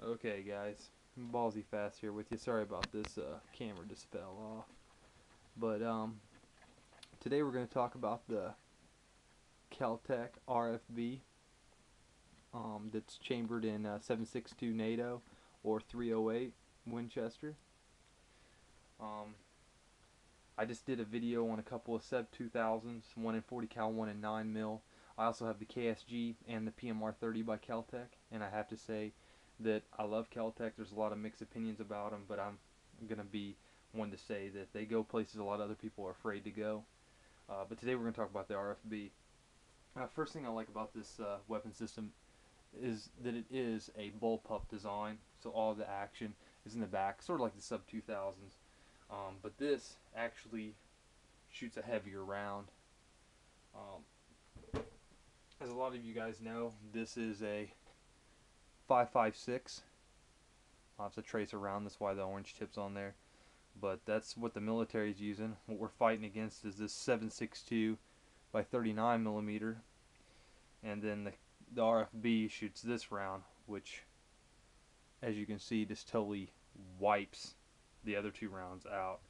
Okay guys, Ballsy Fast here with you. Sorry about this, camera just fell off. But today we're going to talk about the Kel Tec RFB that's chambered in 7.62 NATO or 308 Winchester. I just did a video on a couple of Seb 2000s, one in 40 cal, one in 9 mil. I also have the KSG and the PMR 30 by Kel Tec, and I have to say that I love Kel Tec. There's a lot of mixed opinions about them, but I'm going to be one to say that they go places a lot of other people are afraid to go. But today we're going to talk about the RFB. First thing I like about this weapon system is that it is a bullpup design, so all the action is in the back, sort of like the Sub 2000s. But this actually shoots a heavier round. As a lot of you guys know, this is a 5.56. It's a tracer round, that's why the orange tip's on there. But that's what the military's using. What we're fighting against is this 7.62 by 39 millimeter, and then the RFB shoots this round, which, as you can see, just totally wipes the other two rounds out.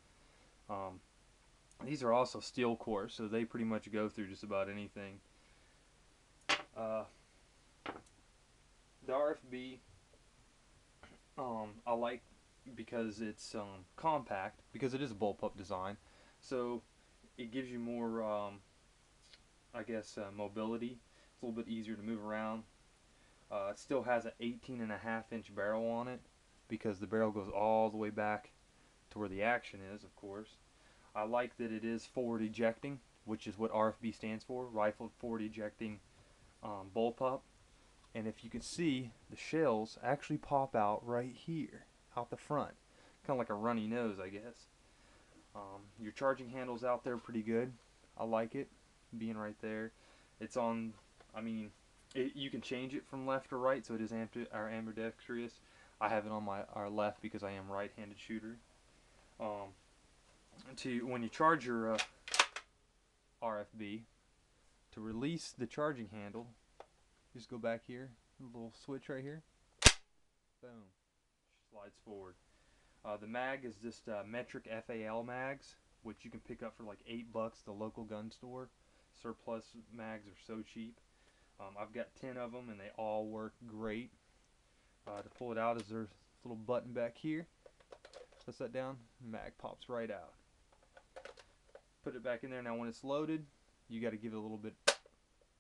These are also steel core, so they pretty much go through just about anything. The RFB I like because it's compact, because it is a bullpup design, so it gives you more I guess mobility. It's a little bit easier to move around. It still has an 18.5-inch barrel on it, because the barrel goes all the way back to where the action is, of course. I like that it is forward ejecting, which is what RFB stands for, rifled forward ejecting bullpup. And if you can see, the shells actually pop out right here, out the front, kind of like a runny nose, I guess. Your charging handle's out there pretty good. I like it being right there. It's on, I mean, you can change it from left to right, so it is ambidextrous. I have it on our left because I am right-handed shooter. When you charge your RFB, to release the charging handle, just go back here, a little switch right here, boom, slides forward. The mag is just metric FAL mags, which you can pick up for like $8 at the local gun store. Surplus mags are so cheap. I've got 10 of them and they all work great. To pull it out, is there's a little button back here. Press that down, mag pops right out. Put it back in there. Now when it's loaded, you got to give it a little bit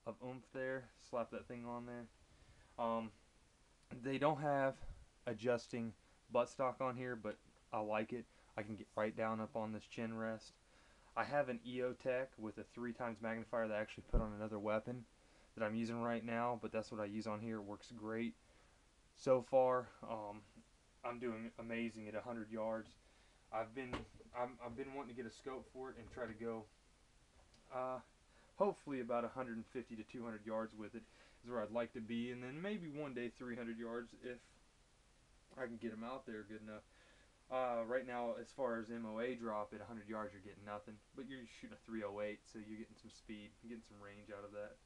of oomph there. Slap that thing on there. They don't have adjusting buttstock on here, but I like it. I can get right down up on this chin rest. I have an EOTech with a 3x magnifier that I actually put on another weapon that I'm using right now, but that's what I use on here. It works great. So far, I'm doing amazing at 100 yards. I've been wanting to get a scope for it and try to go hopefully about 150 to 200 yards with it is where I'd like to be, and then maybe one day 300 yards if I can get them out there good enough. Right now, as far as MOA drop at 100 yards, you're getting nothing, but you're shooting a 308, so you're getting some speed, you're getting some range out of that.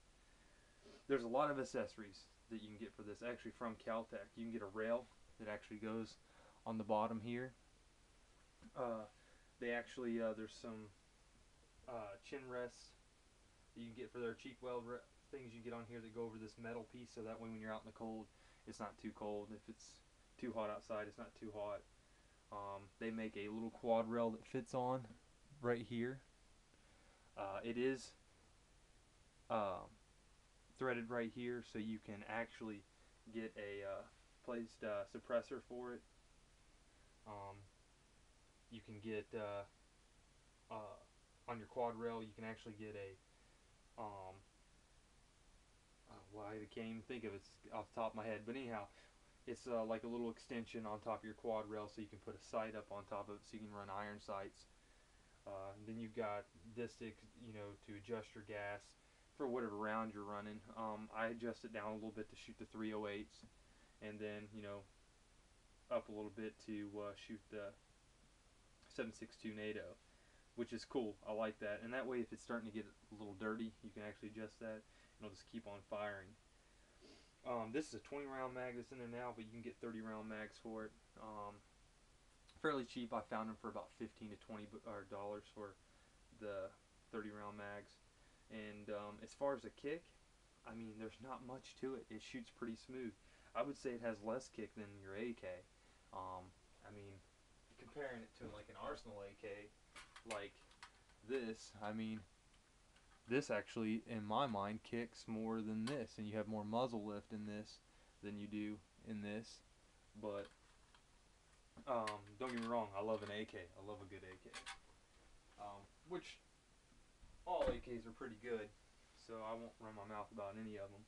There's a lot of accessories that you can get for this, actually from Kel Tec. You can get a rail that actually goes on the bottom here. They actually, there's some chin rests that you can get for their cheek weld things you get on here that go over this metal piece, so that way when you're out in the cold, it's not too cold. If it's too hot outside, it's not too hot. They make a little quad rail that fits on right here. It is threaded right here, so you can actually get a placed suppressor for it. You can get on your quad rail, you can actually get a well, I can't even think of it off the top of my head, but anyhow, it's like a little extension on top of your quad rail, so you can put a sight up on top of it, so you can run iron sights. Then you've got this to, to adjust your gas for whatever round you're running. I adjust it down a little bit to shoot the 308s, and then up a little bit to shoot the 7.62 NATO, which is cool. I like that, and that way if it's starting to get a little dirty, you can actually adjust that and it'll just keep on firing. This is a 20 round mag that's in there now, but you can get 30 round mags for it. Fairly cheap. I found them for about $15 to $20 for the 30 round mags. And as far as a kick, I mean, there's not much to it. It shoots pretty smooth. I would say it has less kick than your AK. I mean, comparing it to like an Arsenal AK, like this, I mean, this actually, in my mind, kicks more than this, and you have more muzzle lift in this than you do in this. But don't get me wrong, I love an AK. I love a good AK. Which all AKs are pretty good, so I won't run my mouth about any of them.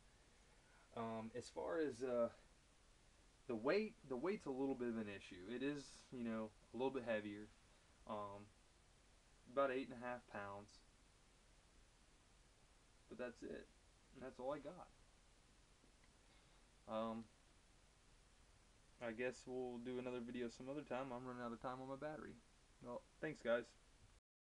As far as the weight's a little bit of an issue. It is, you know, a little bit heavier, about 8.5 pounds. But that's it. And that's all I got. I guess we'll do another video some other time. I'm running out of time on my battery. Well, thanks guys.